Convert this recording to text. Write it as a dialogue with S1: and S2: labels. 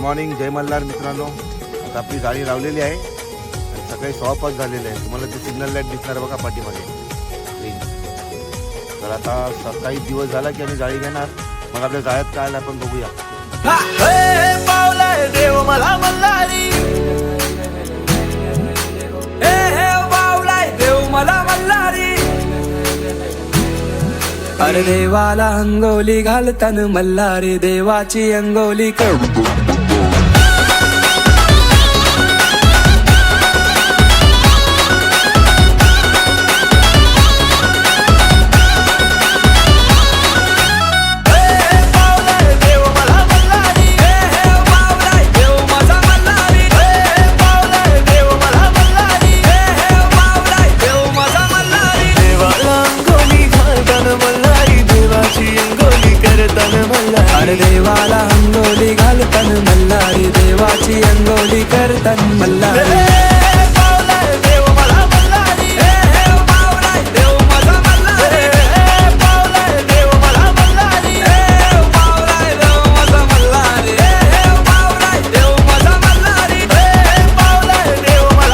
S1: Morning, जय मल्हार मित्रांनो. आता आपली गाडी लावलेली आहे आणि सकाळी 6:15 झालेले आहे. तुम्हाला ते सिग्नल लाईट दिसणार बघा पाठीमागे. तर आता सकाळी दिवस झाला की आम्ही गाडी घेणार. मग आपल्या जाळ्यात काय आलं आपण बघूया.
S2: पावलाय देव मला मल्हारी, पावलाय देव मला मल्हारी. अरे देवाला अंगोली घालतान मल्हारी, देवाची अंगोली देवाला अंगोली घालतान मल्हारी, देवाची अंगोली करतान मल्हारी.